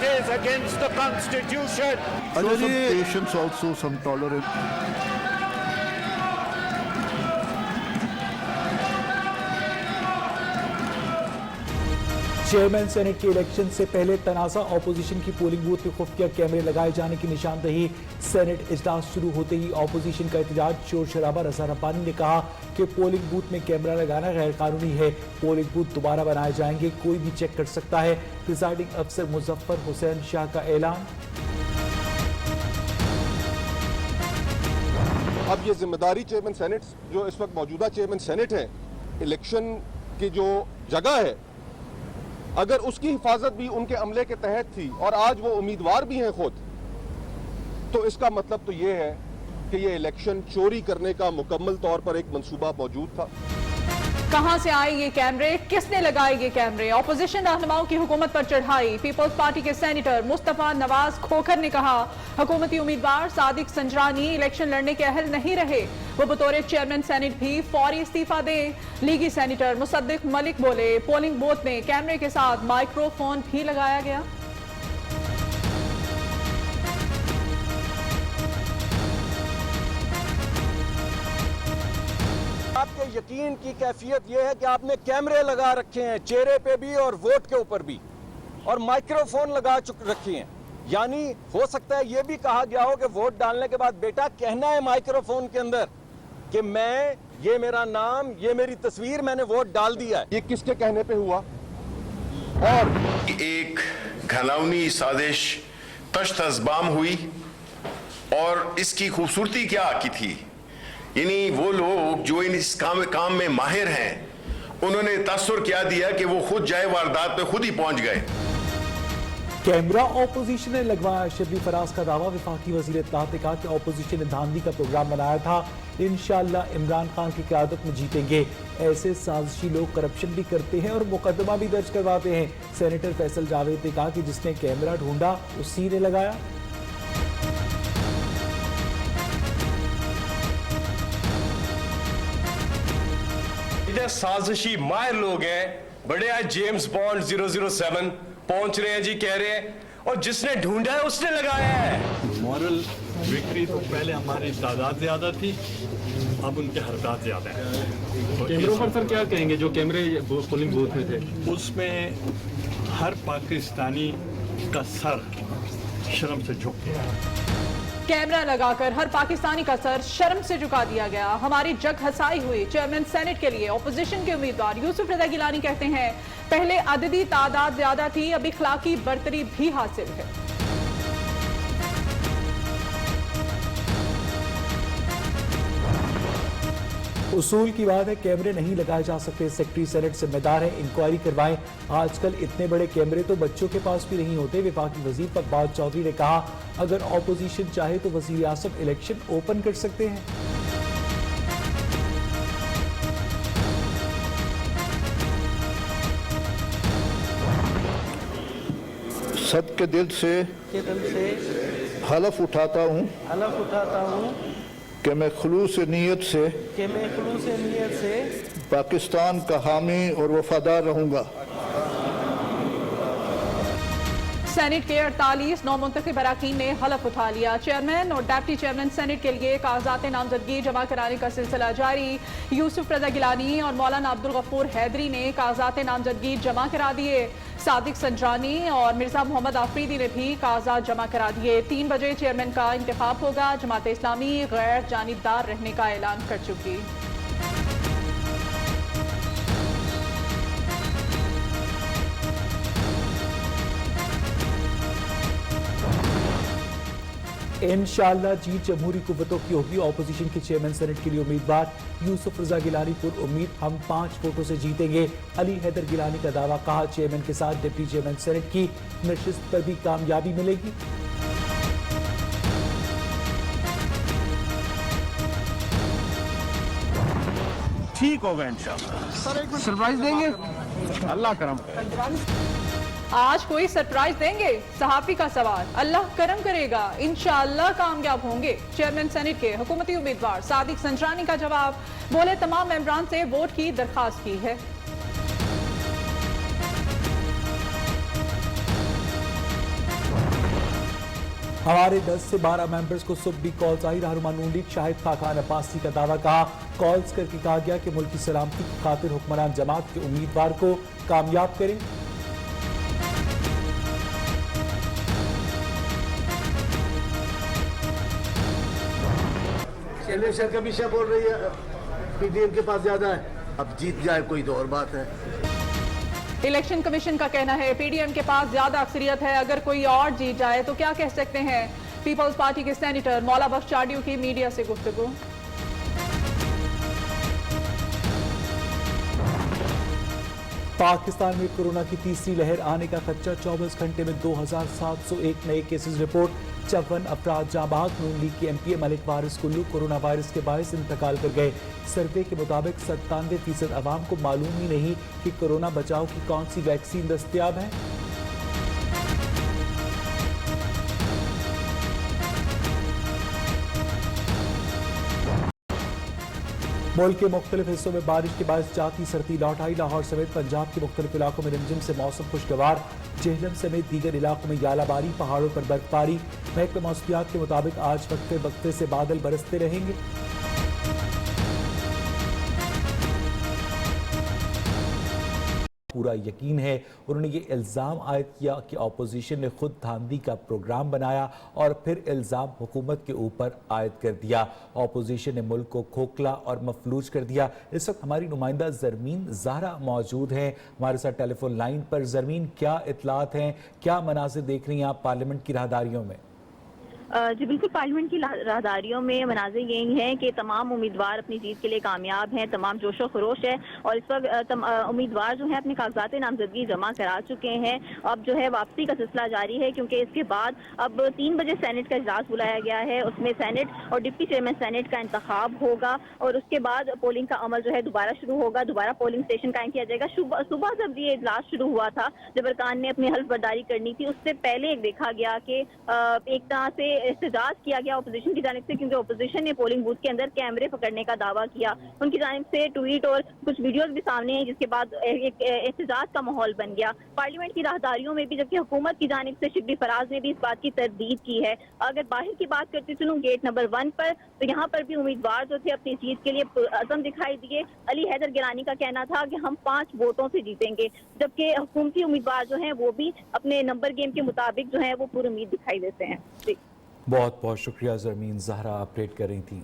That is against the Constitution. Show some patience also, some tolerance. Chairman senate के election से पहले तनाज़ा opposition की polling booth में खुफिया कैमरे लगाए जाने की निशानदही। सेनेट इजलास शुरू होते ही ऑपोजिशन का एहतजाज, शोर शराबा। रज़ा रब्बानी ने कहा कि पोलिंग बूथ में कैमरा लगाना गैर कानूनी है। पोलिंग बूथ दोबारा बनाए जाएंगे, कोई भी चेक कर सकता है। प्रिजाइडिंग अफसर मुजफ्फर हुसैन शाह का ऐलान। अब ये जिम्मेदारी चेयरमैन सेनेट, जो इस वक्त मौजूदा चेयरमैन सेनेट है, इलेक्शन की जो जगह है, अगर उसकी हिफाजत भी उनके अमले के तहत थी और आज वो उम्मीदवार भी हैं खुद, तो इसका मतलब तो ये है कि ये इलेक्शन चोरी करने का मुकम्मल तौर पर एक मंसूबा मौजूद था। कहां से आए ये कैमरे, किसने लगाए ये कैमरे? ऑपोजिशन रहनुमाओं की हुकूमत पर चढ़ाई। पीपल्स पार्टी के सेनेटर मुस्तफा नवाज खोखर ने कहा हुकूमती उम्मीदवार सादिक संजरानी इलेक्शन लड़ने के अहल नहीं रहे, वो बतौर चेयरमैन सेनेट भी फौरी इस्तीफा दें। लीगी सेनेटर मुसद्दिक मलिक बोले पोलिंग बूथ में कैमरे के साथ माइक्रोफोन भी लगाया गया। आपके यकीन की कैफियत यह है कि आपने कैमरे लगा रखे हैं चेहरे पे भी और वोट के ऊपर भी, और माइक्रोफोन लगा रखे हैं। यानी हो सकता है यह भी कहा गया हो कि वोट डालने के बाद बेटा कहना है माइक्रोफोन के अंदर कि मैं, ये मेरा नाम, ये मेरी तस्वीर, मैंने वोट डाल दिया है। ये किसके कहने पे हुआ? और एक घिनौनी साजिश तश्त अज़बाम हुई, और इसकी खूबसूरती क्या की थी, यानी वो लोग जो इस काम में माहिर हैं, उन्होंने तसव्वुर क्या दिया कि वो खुद जाए वारदात पे खुद ही पहुंच गए। कैमरा ऑपोजिशन ने लगवाया, शबली फराज का दावा। वफाकी वजीर इत्तलात ने कहा कि ऑपोजिशन ने धांधली का प्रोग्राम बनाया था, इंशाअल्लाह इमरान खान की क़यादत में जीतेंगे। ऐसे साजिशी लोग करप्शन भी करते हैं और मुकदमा भी दर्ज करवाते हैं। सेनेटर फैसल जावेद ने कहा कि जिसने कैमरा ढूंढा उसी ने लगाया। साजिशी माहिर लोग हैं, बड़े आज जेम्स बॉन्ड 007 पहुंच रहे हैं जी, कह रहे हैं, और जिसने ढूंढा है उसने लगाया है। मॉरल विक्ट्री तो पहले हमारी तादाद ज्यादा थी, अब उनके हरकत ज्यादा है। कैमरों पर सर क्या कहेंगे जो कैमरे पोलिंग बूथ में थे? उसमें हर पाकिस्तानी का सर शर्म से झुक गया। कैमरा लगाकर हर पाकिस्तानी का सर शर्म से झुका दिया गया। हमारी जग हसाई हुई। चेयरमैन सेनेट के लिए ऑपोजिशन के उम्मीदवार यूसुफ रज़ा गिलानी कहते हैं पहले अददी तादाद ज्यादा थी, अब इखलाकी बरतरी भी हासिल है। उसूल की बात है, कैमरे नहीं लगाए जा सकते। सेक्रेटरी सेनेट जिम्मेदार है, इंक्वायरी करवाएं। आजकल इतने बड़े कैमरे तो बच्चों के पास भी नहीं होते। वफाकी वजीर फकबाज चौधरी ने कहा अगर ऑपोजिशन चाहे तो वजीर आज़म इलेक्शन ओपन कर सकते हैं। सद के दिल से हलफ उठाता हूँ कि मैं खुलूस नीयत से पाकिस्तान का हामी और वफादार रहूंगा। सेनेट के 48 नौमुंतखब अरकान ने हलफ उठा लिया। चेयरमैन और डिप्टी चेयरमैन सेनेट के लिए कागजात नामजदगी जमा कराने का सिलसिला जारी। यूसुफ रज़ा गिलानी और मौलाना अब्दुल गफूर हैदरी ने कागजात नामजदगी जमा करा दिए। सादिक संजरानी और मिर्जा मोहम्मद आफरीदी ने भी कागजात जमा करा दिए। 3 बजे चेयरमैन का इंतखाब होगा। जमात इस्लामी गैर जानिबदार रहने का ऐलान कर चुकी। इंशाअल्लाह जीत जमहूरी कुव्वतों की होगी। ऑपोजिशन के चेयरमैन सेनेट के लिए उम्मीदवार यूसुफ रज़ा गिलानी पुर उम्मीद, हम 5 वोटों से जीतेंगे। अली हैदर गिलानी का दावा, कहा चेयरमैन के साथ डिप्टी चेयरमैन सेनेट की नशिस्त पर भी कामयाबी मिलेगी। ठीक होगा इंशाअल्लाह। सरप्राइज देंगे, अल्लाह करम। आज कोई सरप्राइज देंगे? सहाफी का सवाल। अल्लाह करम करेगा, इंशाअल्लाह कामयाब होंगे। चेयरमैन सेनेट के हुकूमती उम्मीदवार सादिक संजरानी का जवाब, बोले तमाम मेंबरान से वोट की दरखास्त की है। हमारे 10 से 12 मेंबर्स को सुबह भी कॉल्स आई। रहनुमा नून लीग शाहिद खाकान अब्बासी का दावा कहा, कॉल्स करके कहा गया कि मुल्क की सलामती की खातिर हुक्मरान जमात के उम्मीदवार को कामयाब करें। इलेक्शन कमीशन बोल रही है पीडीएम के पास ज्यादा है, अब जीत जाए कोई तो और बात है। इलेक्शन कमीशन का कहना है पीडीएम के पास ज्यादा अक्सरियत है, अगर कोई और जीत जाए तो क्या कह सकते हैं। पीपल्स पार्टी के सेनेटर मौला बख्श चाडियों की मीडिया से गुफ्तगू। पाकिस्तान में कोरोना की तीसरी लहर आने का खदशा, 24 घंटे में 2701 नए केसेस रिपोर्ट, 54 अफराद जाँ बहक। नून लीग के एमपी मलिक वारिस कुल्लू कोरोना वायरस के बायस इंतकाल कर गए। सर्वे के मुताबिक 97% अवाम को मालूम ही नहीं कि कोरोना बचाव की कौन सी वैक्सीन दस्तयाब है। मुल्क के मुख्तलिफ हिस्सों में बारिश के बाद जाती सर्दी लौट आई। लाहौर समेत पंजाब के मुख्तलिफ इलाकों में रिमझिम से मौसम खुशगवार। जेहलम समेत दीगर इलाकों में यालाबारी, पहाड़ों पर बर्फबारी। महकमा मौसमियात के मुताबिक आज वक्फे वक्फे से बादल बरसते रहेंगे। पूरा यकीन है, उन्होंने ये इल्ज़ाम आयद किया कि अपोजिशन ने खुद धांधली का प्रोग्राम बनाया और फिर इल्ज़ाम हुकूमत के ऊपर आयद कर दिया। अपोजिशन ने मुल्क को खोखला और मफलूज कर दिया। इस वक्त हमारी नुमाइंदा ज़रमीन ज़हरा मौजूद हैं हमारे साथ टेलीफोन लाइन पर। ज़रमीन, क्या इतलात हैं, क्या मनाज़िर देख रही हैं आप पार्लियामेंट की राहदारियों में? जी बिल्कुल, पार्लियामेंट की राहदारियों में मनाज़िर यही हैं कि तमाम उम्मीदवार अपनी जीत के लिए कामयाब हैं, तमाम जोशो खरोश है और इस वक्त उम्मीदवार जो है अपने कागजात नामजदगी जमा करा चुके हैं। अब जो है वापसी का सिलसिला जारी है, क्योंकि इसके बाद अब 3 बजे सेनेट का इजलास बुलाया गया है। उसमें सेनेट और डिप्टी चेयरमैन सेनेट का इंतखाब होगा और उसके बाद पोलिंग का अमल जो है दोबारा शुरू होगा। दोबारा पोलिंग स्टेशन कायम किया जाएगा। सुबह जब ये इजलास शुरू हुआ था, जब अरकान ने अपनी हल्फ बर्दारी करनी थी, उससे पहले देखा गया कि एक तरह से एहतजाज किया गया अपोजिशन की जानिब से, क्योंकि अपोजिशन ने पोलिंग बूथ के अंदर कैमरे पकड़ने का दावा किया। उनकी जानिब से ट्वीट और कुछ वीडियोस भी सामने हैं, जिसके बाद एक एहतजाज का माहौल बन गया। पार्लियामेंट की राहदारियों में भी, जबकि हुकूमत की जानिब से शिबली फराज ने भी इस बात की तरदीद की है। अगर बाहर की बात करती चलूँ गेट नंबर 1 पर, तो यहाँ पर भी उम्मीदवार जो थे अपनी जीत के लिए अज़म दिखाई दिए। अली हैदर गिलानी का कहना था कि हम 5 वोटों से जीतेंगे, जबकि हुकूमती उम्मीदवार जो हैं वो भी अपने नंबर गेम के मुताबिक जो है वो पूरी उम्मीद दिखाई देते हैं। जी बहुत बहुत शुक्रिया ज़रमीन, ज़हरा अपडेट कर रही थी।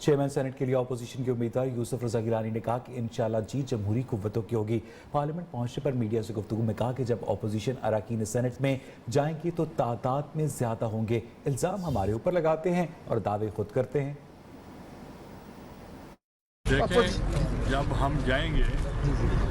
चेयरमैन सेनेट के लिए अपोजिशन के उम्मीदवार यूसुफ रजा गिलानी ने कहा कि इंशाल्लाह जीत जमहूरी कुव्वतों की होगी। पार्लियामेंट पहुंचने पर मीडिया से गुफ्तगू में कहा कि जब अपोजिशन अरकान सेनेट में जाएंगे तो तादाद में ज्यादा होंगे। इल्जाम हमारे ऊपर लगाते हैं और दावे खुद करते हैं। देखें, जब हम जाएंगे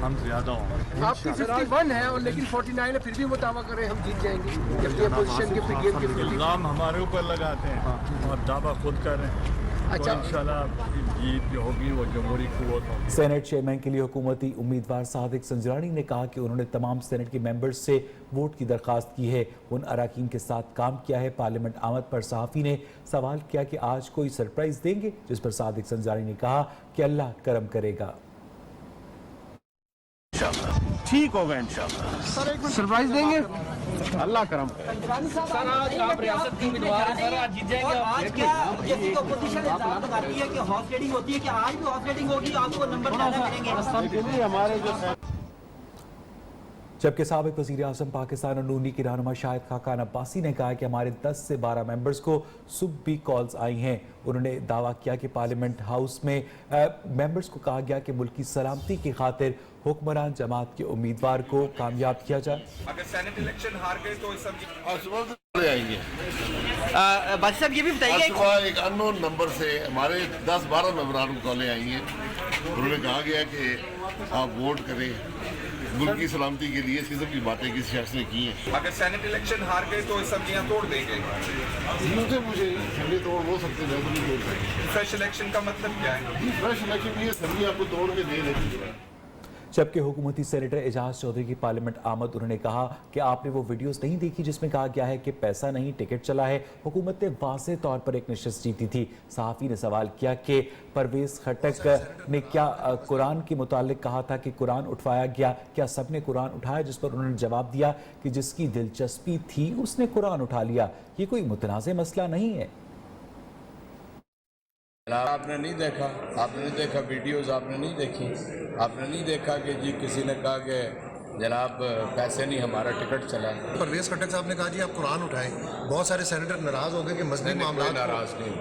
हम ज्यादा होंगे। आपकी 51 है और लेकिन 49 है, फिर भी वो दावा करें हम जीत जाएंगे, जबकि अपोजिशन के पीडीएम के इल्जाम हमारे ऊपर लगाते हैं और दावा खुद कर रहे हैं। अच्छा, इंशाल्लाह जीत जो होगी वो जमहूरी कुव्वत होगी। सेनेट चेयरमैन के लिए हुकूमती उम्मीदवार सादिक संजरानी ने कहा कि उन्होंने तमाम सेनेट के मेंबर्स से वोट की दरख्वास्त की है। उन अरकान के साथ काम किया है। पार्लियामेंट आमद पर सहाफ़ी ने सवाल किया कि आज कोई सरप्राइज देंगे, जिस पर सादिक संजरानी ने कहा कि अल्लाह करम करेगा। ठीक होगा इंशाल्लाह। सर एक सरप्राइज देंगे, अल्लाह करम। सर आज आप रियासत के उम्मीदवार हैं, सर आज जीत जाएंगे आप। आज क्या जैसे अपोजिशन इल्जाम लगाती है कि हॉर्स रेडिंग होती है, कि आज भी हॉर्स रेडिंग होगी, आपको नंबर ज्यादा मिलेंगे। हमारे जो जबकि साबिक वज़ीर आज़म पाकिस्तान और नून लीग के रहनुमा शाहिद खाकान अब्बासी ने कहा कि हमारे 10 से 12 मेंबर्स को सुबह भी कॉल्स आई हैं। उन्होंने दावा किया कि पार्लियामेंट हाउस में मेंबर्स को कहा गया कि मुल्क की सलामती की खातिर हुक्मरान जमात के उम्मीदवार को कामयाब किया जाए। अगर सेनेट इलेक्शन हार गए तो आएंगे। बादशाह साहब ये भी बताइए, एक अननोन नंबर से हमारे 10-12 मेंबरान को कॉलें आई हैं। उन्होंने कहा गया कि आप वोट करें, मुल्क की सलामती के लिए। इस किस्म की बातें किसी शख्स ने की हैं। अगर सेनेट इलेक्शन हार गए तो असम्बलियां तोड़ देंगे। मुझे असम्बली तोड़ हो सकते हैं, तो नहीं तोड़ सकते। फ्रेश इलेक्शन का मतलब क्या है? फ्रेश इलेक्शन ये असम्बली आपको तोड़ के दे देती है। जबकि हुकूमती सेनेटर एजाज चौधरी की पार्लियामेंट आमद, उन्होंने कहा कि आपने वो वीडियोस नहीं देखी जिसमें कहा गया है कि पैसा नहीं टिकट चला है। हुकूमत ने वाज़ेह तौर पर एक नशिस्त जीती थी। सहाफ़ी ने सवाल किया कि परवेज़ खट्टक ने क्या कुरान के मुतालिक कहा था कि कुरान उठवाया गया, क्या सब ने कुरान उठाया? जिस पर उन्होंने जवाब दिया कि जिसकी दिलचस्पी थी उसने कुरान उठा लिया। ये कोई मुतनाज़ मसला नहीं है। आपने नहीं देखा, आपने नहीं देखा वीडियोस, आपने नहीं देखी, आपने नहीं देखा कि जी किसी ने कहा कि जनाब पैसे नहीं, हमारा टिकट चला। परवेज़ खट्टक साहब ने कहा जी आप कुरान उठाएं। बहुत सारे सेनेटर नाराज हो गए कि मसली मामला। नाराज नहीं,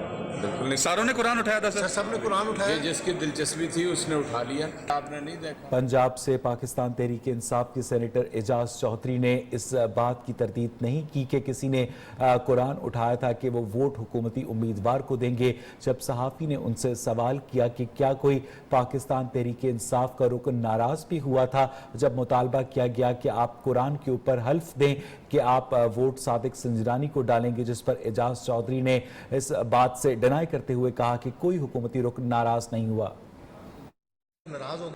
बिल्कुल नहीं। सारों ने कुरान उठाया था सर, सब ने कुरान उठाया। जिसकी दिलचस्पी थी उसने उठा लिया, आपने नहीं देखा। पंजाब से पाकिस्तान तहरीक इंसाफ के सेनेटर एजाज चौधरी ने इस बात की तरदीद नहीं की कि किसी ने कुरान उठाया था कि वो वोट हुकूमती उम्मीदवार को देंगे। जब सहाफ़ी ने उनसे सवाल किया कि क्या कोई पाकिस्तान तहरीक इंसाफ का रुकन नाराज भी हुआ था जब मुतालबा किया गया कि आप कुरान के ऊपर हल्फ दें कि आप वोट सादिक संजरानी को डालेंगे, जिस पर एजाज चौधरी ने इस बात से डिनाई करते हुए कहा कि कोई हुकूमती रुकन नाराज नहीं हुआ। नाराज हो